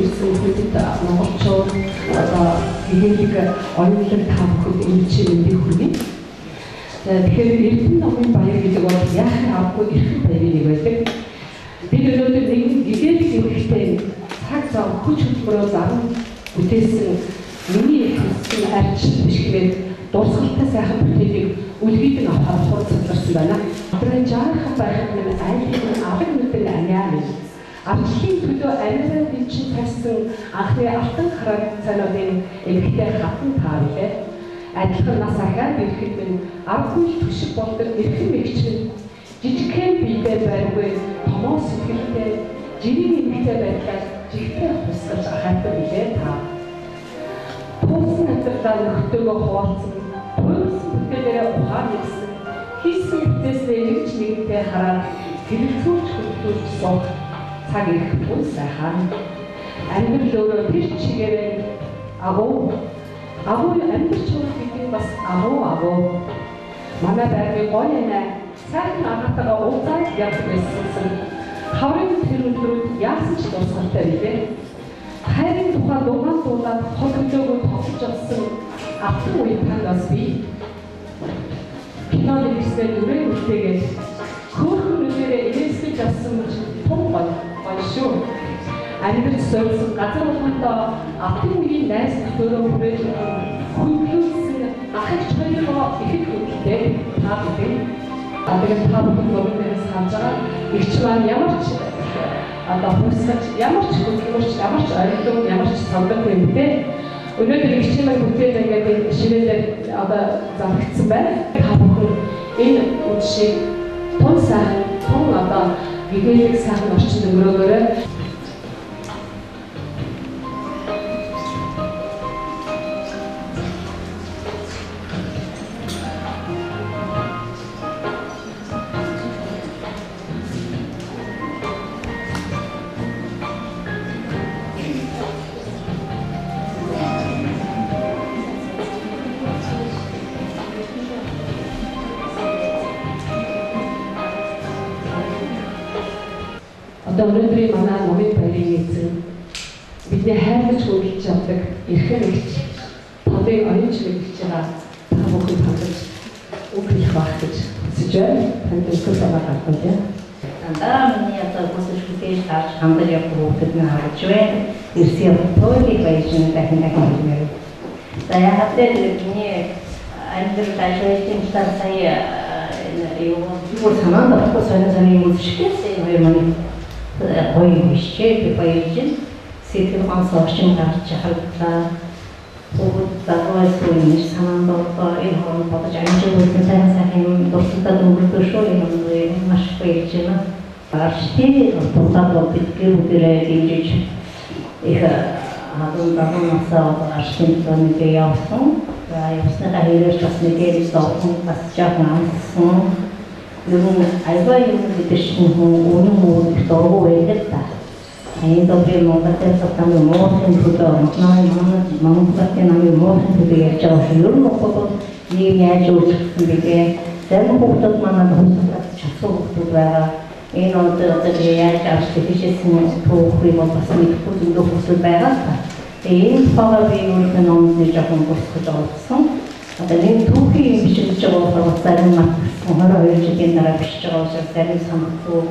ирсэн хүмүүсд монголчууд одоо гэгээлэг оюулыг та бүхэнд эмчийн мэндийг хүргэе. Тэгэхээр Эрдэнэ номын баяр гэдэг бол яахын авахгүй эрхэм баярын нэг байдаг. Бид өнөөдөр нэгэн гэгээлэг эмэгтэй цаг зав хүч хөдөлмөрөөр заран бүтээсэн миний хэлсэн арчин биш хэмээн дурсгалтай сайхан бүтээлийг үлгийдэн авахар хурцларсан байна. Бидний жаахан байхад минь айлын аваг нүдэн аниа минь Арчлын төлөө ариун бичиг тавьсан анхны алтан харагцаануудын эмэгтэй хатан таавлээ. Адилхан нас ахаад ирэхэд минь аргагүй төшиг болдог эрхэм мэгчин жижигхэн биедээ байргүй томоо сэтгэлтэй жирийн эмэгтэй байдлаар жигтэй хусгаж ахаадаг билээ та. Туусан амьдралаа нөхдөөгөө хуваалцсан, туйлсан бүтээлээрээ ухаан нэгсэн, хийсэн бүтээснээ нэгж нэгэнтэй хараад хэрэгцүүлж хөдлүүлж суух цаг ирэх бүл сайхан амьдрал өөрөө тэр чигээрээ агуу амьдрч байгаа гэдэг бас агуу манай байрны гоё нэ сайхан агатгаа уулзаад явдаг байсан хаврын тэр өдрүүд яасан ч дуусгартай билээ. Хайрын тухай дугаан дуулаад холбоогоо тоглож авсан автан үе танаас би киноны хэсгээр дүрээ үлдээгээд хөөрхөн нүдэрээ ирээсгэж авсан том гоё шүү. Амьдрал сольсон газар болгондоо автан үеийн найз нөхдөөрөө хүрээд хөндлөсөн ахигч хоёроо ихэд хөндлөлтэй та бүхэн тэгээд та бүхэн бүгдээс хандж байгаа игч маань ямар ч одоо хүсэж ямар ч хөлбөрч ямар ч орилдог ямар ч сандаг юм бэ. Өнөөдөр игчмээр бүтээл ингээд ширээлээ одоо завхагдсан байна. Та бүхэн энэ үдшийг тун сайхан тун одоо гэгээлэг сайхан орчинд өнгөрөөгөөрэй. Одоо өнөөдрийн манай номын баярын эзэн бидний хайрлаж хөндлөж авдаг эрхэм эгч тодын оюунч мэгч байгаа та бүхэн хандаж үг хэлэх байх гэж хүсэж байна. Танд өсгөл байгаа гаргая. Дараа миний одоо хүсэж хүлээж гарч хандаж явах хүүхэд нь харж байна. Ирсэн тоогийг баяжин дахин хэлмээр. За яагаад гэвэл миний амьдрал ажлын сая юу санаанд авахгүй сонио юм шигсэн юм гоё бишээ баяжин сэтгэл гонсоочин гарч харагдлаа. Бүгд загвайс үеийн санаанд одоо энэ хооронд бодож амжилттай сайхан дурсалтад өнгөрдөг шүү юм маш баяж байна. Арчти тултаад бидний бүгдээ дэмжиж их хадун дагнасаа арчтын тоныг явуулсан. Явснаа хэрэг бас нэгээс зовхон бас жаахан амсан. Yung alba yung leadership mo unang mo ito ulit ta. Ay dobre mo kasi sa kami mo sa puto na mamukat na mo sa puto ya chao siyur mo ko ni ya jo sige sen mo puto mana do sa chaso puto ba ino to ya chao sige mo po mo pasni puto do puto ba ta. E para vi mo na non ni japon ko sa Adalin tuki bichig jago farwastan mahara hoychigin nara bichig sartani samto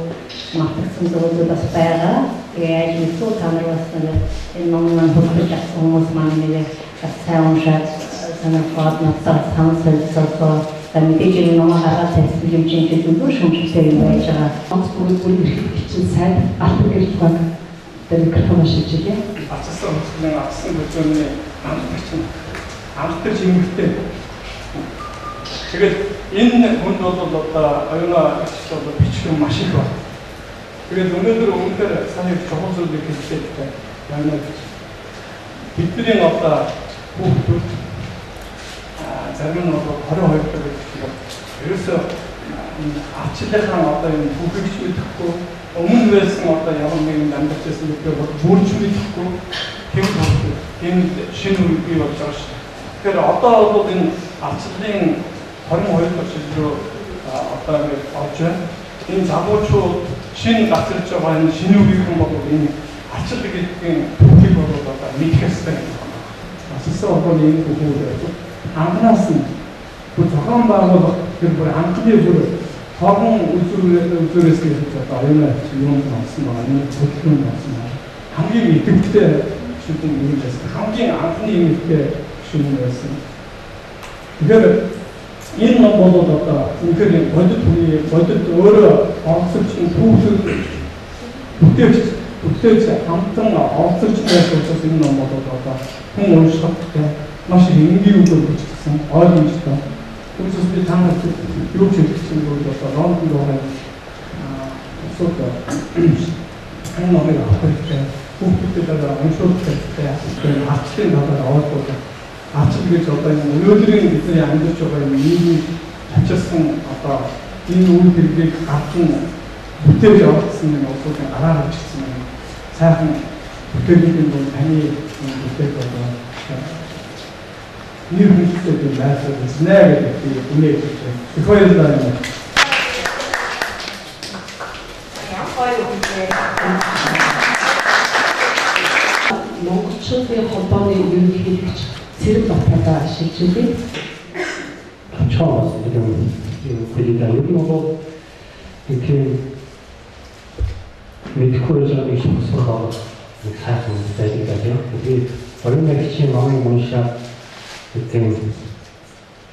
mahtasun do das para e isso tanarwastan en nomman hokja somos manile asaun shat sana fatna sansel so tamidejin nomma harat teslim chenche do shumchse yaja ansburi için сайд алтгэрч баг тэр микрофон шилжүүлээ. Ацсан хөтөлбөрийн амтчин амтэр жимгтэй. Тэгээд энэ хүнд бол одоо оюуна ажлууд бичих юм маш их байна. Тэгээд өнөөдөр үнээр сайн чухал зүйлийг хэлчихлээ. Яна бидний одоо хүүхдүүд зарим нь одоо 22 дэх гэх ерөөсөө арчлахаа одоо энэ хүүхдч мэдэхгүй өмнө байсан одоо ямар нэгэн амьдарч байсан гэдэг бол бүрж мэдэхгүй тийм шинэ үе бий болж байгаа шүү дээ. Тэгэхээр одоо бол энэ арчлалын 22 жил рүү одоо ингэж орж байна. Энэ залуучууд шинэ гацарч байгаа энэ шинэ үеийн бол энэ арчил гэдгийн түүхийг бол одоо мэдэх ёстой юм байна. Асуусан орны энэ бүхэл анханаас нь бүр зохион байгуулах тэр бүр анхны бүр хоолн үзүүрээс гэж одоо оюун юм болсон байгаа. Энэ хөдөлгөөн болсон байна. Хамгийн идэвхтэй шүтэн юм байсан. Хамгийн анхны юмтэй шүтэн байсан. Тэгэхээр энэ ном бол одоо үнэхээр бодит өөрөө онцлж түүхэл бүтээж хамтан онцлж байсан учраас энэ ном бол одоо хүн уншихад маш их энгийн үг өгсөн ойлгомжтой. Түүнээс би танаас юу ч хэлэх юм бол одоо ном дөрөв энэ номыг авах хэрэгтэй. Хүүхдүүдэд одоо уншуулах хэрэгтэй. Арчлын талаар ойлгох. Арчил гэж одоо энэ өнөөдрийн бидний амьдарч байгаа юм нийгмийн ачаасан одоо энэ үйл хэргийг гарган бүтээж явуулсан юм улсуудын гараар авчихсан юм. Сайхан бүтээлийн бол таны бүтээл одоо нэр хүндэтгэл байсаар нэснэ гэдэг үнэ гэж байна. Их баярлалаа. Монголчуудын холбооны ерөнхийлөгч Цэрэг Батбатаа шилжүүлээ. Чаас гэдэг хэлээд юм бол ихээр мэдхгүй байгаа юм шиг нэг сайхан байдаг юм. Тэгээд орон нэрчийн номын уншаад гэдэг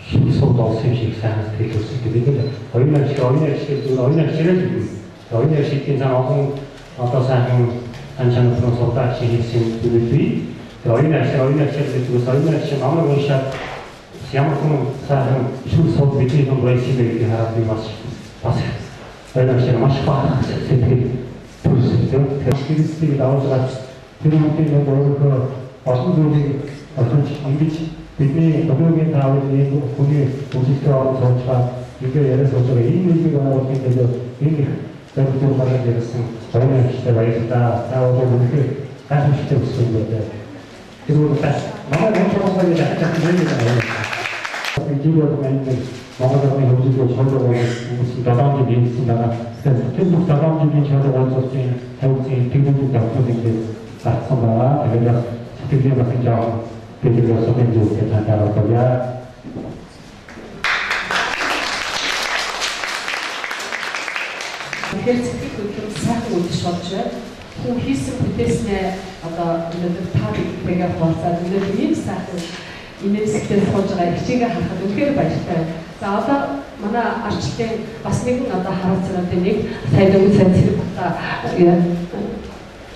шимсод олсон шиг сайхан хэлсэн. Тэгээд орон нэрчийн зам олон одоо сайхан анчаан просолта хийсэн зүйлүй. Тэгээд орон нэрчийн номын уншаад ямар хүн сайхан шимсод бидний ном байсан гэдэг хараад би бас орон нэрчийн маш бага сэтгэл Христийг давуулж тэр хүмүүсийн өөрөөр олон зүйлийг олж ингэж бидний төгөөгийн таавал нэг хүний үсэлтээр оролцож ингээ яриад байгаа энэ нэгийг оруулах гэдэг энэ зөвхөн бараг ярьсан баяртай баярлалаа. Таавал үнэхээр гайхамшигтай үсэн байдаг. Тэр үгээс манай онцлогоо яаж чадчих вэ? Жигүүд маань Монголын хөгжлөж холбоотой хүмүүсийн долооныг хийсэн байгаа. Тэгэхээр бүх долоонгийн чөлөөтэй тавьсан тэгмүүд давтуулдаг гарсан байгаа. Тэгээд сэтгэлийн бахин жаа гэдэг нь зөвхөн танаар байна. Тэгэхээр сэтгэл хөдлөл сайхан үдшиж болж байна. Хүн хийсэн бүтээснээ одоо өнөөдөр та бидтэйгээ хуваалцаад өнөөдөр ийм сайхан инээсгтэй сууж байгаа хичээгээ харахад үнэхээр баяртай байна. За одоо манай арчлын бас нэгэн одоо харуулцаатай нэг сайн дөнгөж сайн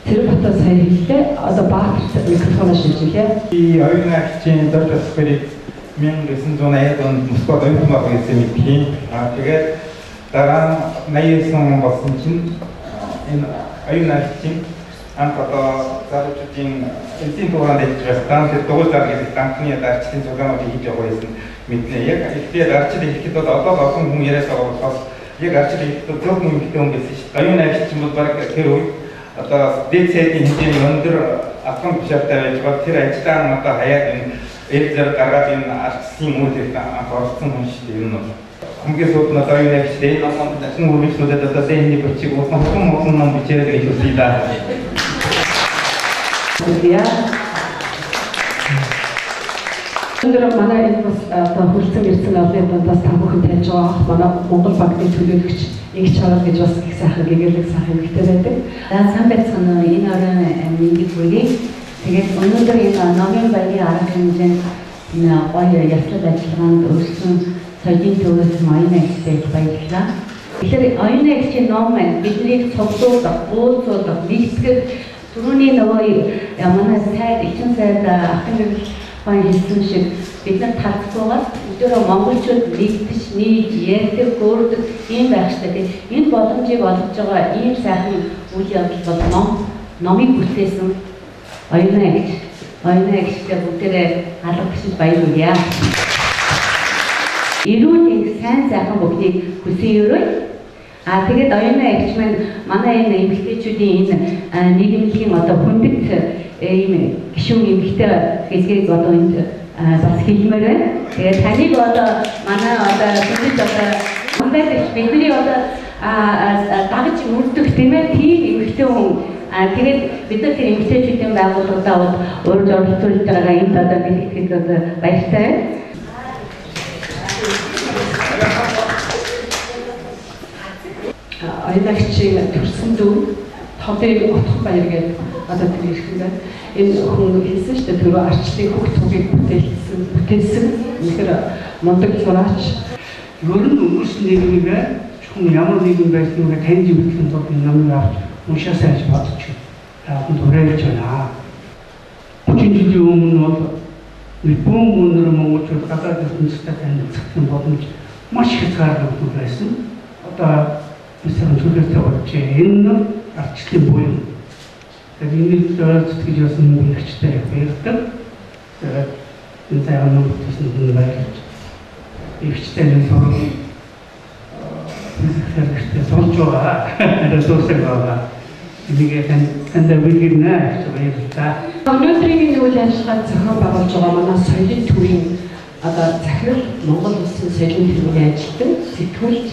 Цэрэг Батбатаа сайн хэллээ. Одоо Баатар микрофоноо шилжүүлээ. И оюун агчийн дөрөв засварыг 1980 онд Москвад оюун баг гэсэн мэдхийн. Тэгээд дараа 89 он болсон чинь энэ оюун агчийн анх одоо залуучуудын эцсийн дугаард ажиллаж байгаа тэр дугуйлаар гэдэг банкны арчлын зургаануудыг хийж байгаа байсан мэднэ. Яг ихтэй арчил ихэд бол одоо олон хүн яриад байгаа болохоос яг арчил ихэд зөвхөн юмхтэй хүн байсан шүү дээ. Оюун агчийн бол баг тэр үед одоо дэцэдийн хэмжээний өндөр атом тушаалтай байж байгаа тэр ажиллагаа нь одоо хаяад энэ ээлжээр гаргаад энэ арчлын үйлдэлд анх орсон хүн шүү дээ. Энэ бол хамгийн сүүлд нь одоо оюун агчтэй номон дахин үргэлжлүүлээд одоо дэний бичиг усан ном бичээрэй гэж хэлсэн да. Өнөөдөр манай энэ бас одоо хүрсэн ирсэн олон дундаас та бүхэн таньж байгаа манай Монгол банкны төлөөлөгч Инх Чарал гэж бас их сайхан гэгээлэг сайхан ихтэй байдаг. Сайн байцгаана энэ орон мэндийг хүргэе. Тэгээд өнөөдөр энэ номын байрны арга хэмжээнд энэ гоё яслал ажиллагаанд өрсөн соёлын төвөөс оюун агчтай баярлалаа. Тэгэхээр оюун агчийн ном маань биднийг цуглуулах, уулзуулах, нэгтгэх түрүүний нөгөө манай сайд эчин сайд ахын гэрэл хоёр хэлсэн шиг бид нар талцгуугаар өдөрөө монголчууд нэгдэж, нийж, ярьдаг, гуурдаг ийм байх хэрэгтэй. Энэ боломжийг олгож байгаа ийм сайхан үйл явдал бол номыг бүтээсэн оюун агчтай бүгдээрээ алга гэж баярлуулъя. Эрүүл их сайн сайхан бүгдийг хүсье. Тэгээд оюун агч маань манай энэ эмэгтэйчүүдийн энэ нийгэмлэгийн одоо хүндэт ийм гишүүн эмэгтэй хэлгийг одоо энд бас хэлмээр байна. Тэгээд таныг одоо манай одоо хүндэт одоо мандагч бидний одоо дагж үрдэх тийм ээ тийм эмэгтэй хүн Тэгээд бид нар тэр эмгтээчүүдийн байгууллагуудаа урьж оролцуулж байгаа энд одоо бидэхэд одоо баяртай. Аялагчийн төрсөн дүү Тодыг утга баяр гэдэг одоо тэр ихэндээ энэ хүн хэлсэн шүү дээ түрүү арчлын хөх тугийг бүтээсэн үнэхээр мундаг зураач. Ер нь өнгөрсөн нийгмийг зөвхөн ямар нийгэм байсныг таньж мэдхийн тулд энэ номыг авч уншаасаа гэж бодож таахын туриалж байна. 30 жилийн өмнө бол бүүн өнөр монголчууд гадаад ертөнцийн танилцсан боломж маш хязгаарлагдсан байсан. Одоо бисрэн зүйлтэй болж энэ арчлын буюу тэгээд энэ зөвлөлт гэж ясан мөнгөчтэй байдаг. Тэгээд энэ цагаан номтойсон хүн байлж ивчтэй нэг сурал физиктэй сонж байгаа ресурсыг байгаа. Энийг танд үгэрнэ гэж баярлалаа. Өнөөдрийн үйл ажиллагааг зохион байгуулж байгаа манай соёлын төвийн одоо захирал Монгол Улсын соёлын төвийн ажилтан сэтгүүлч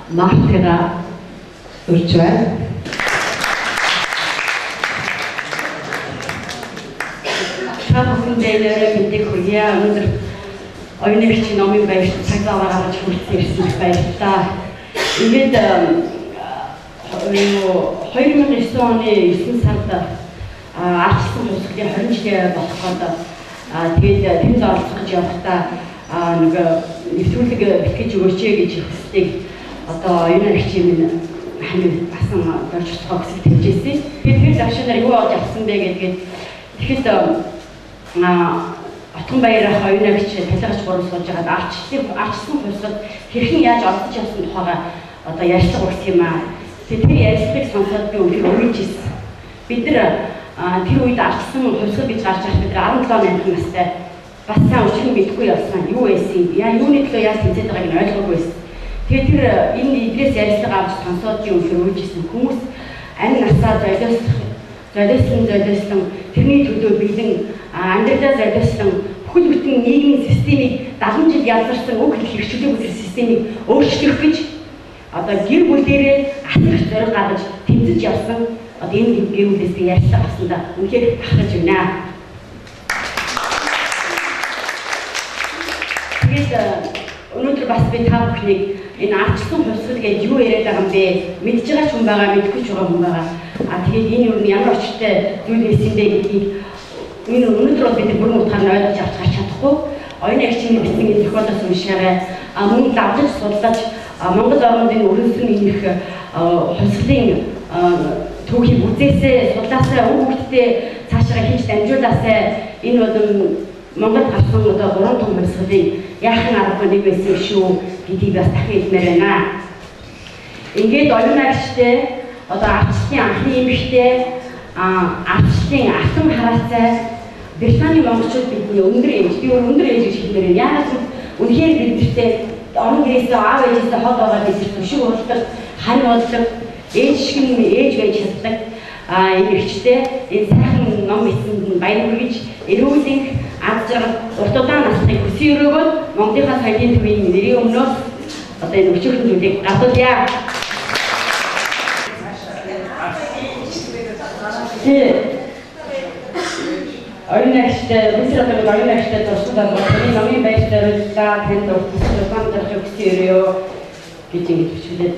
Мартира урьж байна. Бүгэн дэйнэрэ мэдээ хүргье. Өнөөдөр оюуны номын баяр цаглаа гаргаж хүрсэн ирсэн баярлалаа. Ингээд 2009 оны 9 сард арчсан тусгын 20 жилийн болоход тэгээд тэнд оролцох гэж явахдаа нэг нэвтрүүлэг бэлтгэж өгөөч гэж хүсдэг. Одоо оюуны хичээл хамт басан болж байгаа гэсэн хэлжсэн. Тэгээд тэр авшинаар юу болж авсан бэ гэдгээд тэгэхэд Отгонбаяр оюуны хичээл талхаж гурав сууж байгаа арчсан хувьсгал хэрхэн яаж оролцож явсан тухайга одоо ярилцлага өгсөн юм аа. Тэр ярилцлагыг сонсоод би үнэхээр үргэлжлэсэн. Бид нар тэр үед арчсан хувьсгал гэж гарч ирэх бид 17 мянган настай бас сайн өчгөн мэдгүй явсан. Юу байсан? Юуны төлөө яаж тэмцээд байгааг нь ойлгоогүй байсан. Тэгээд тэр энэ идрээс ярилцлага авч сонсоод би үнэхээр үргэлжлэсэн. Хүмүүс ань насаа золиослон тэрний төлөө бэлэн амьдралаа золиослон бүхэл бүтэн нийгмийн системийг 70 жил ялгарсан үг хэрэгжүүлэх системийг өөрчлөх гэж одоо гэр бүлээрээ асар зориг гаргаж тэмцэж явсан одоо энэ гэр бүлээс би ярьсан авсандаа үнэхээр бахархаж байна. Тэгээд өнөөдөр бас би та бүхнийг энэ арчсан хувьсгал гэж юу яриад байгаа юм бэ? Мэдж байгаа ч хүн байгаа, мэдгүй ч байгаа хүн байгаа. Тэгээд энэ юу ямар очтой зүйл байсан бэ гэдгийг энэ өнөөдөр бол бид бүрэн утгаар нь ойлгож авч гарч чадахгүй. Оюуны хичээний бичгийн зохиолоос уншаарай. Мөн давж судлаж Монгол орнуудын өрнөсөн их хувьсгалын түүхийг үзээсээ судлаасаа хүүхдтэй цаашаа хийж дамжуулаасаа энэ бол Монгол гарсан одоо 3 том хувьсгалын яахан аргагүй нэг байсан шүү гэдгийг бас дахин хэлмээр байна. Ингээд оюуны хичээтэй одоо арчлын анхны эмэгтэй арчлын атом хараацай Британий монголчууд бидний өндөр ээж би өндөр ээж гэж хэлмээр байна. Яагаад гэвэл үнэхээр бидэртээ орон гэрээсээ аав ээжээсээ хол байгаа бид төшиг уралдаг, хань болдог, ээж шиг ээж байж чаддаг энэ ихтэй энэ сайхан ном бичсэнд баяр хүргэж эрүүлэх аз жаргал урт удаан насны хүссэн өрөөгөө Монголынхаа соёлын төвийн нэрийн өмнөөс одоо энэ өчигдөрийн зүйлийг гатуулъя. Оюуны хичээл бисрэтээр оюуны хичээл тусдаа боловч номын байртаа танд урьдчилан дөрөв өгсөн өрөө гэж ингэж бичүүлээд.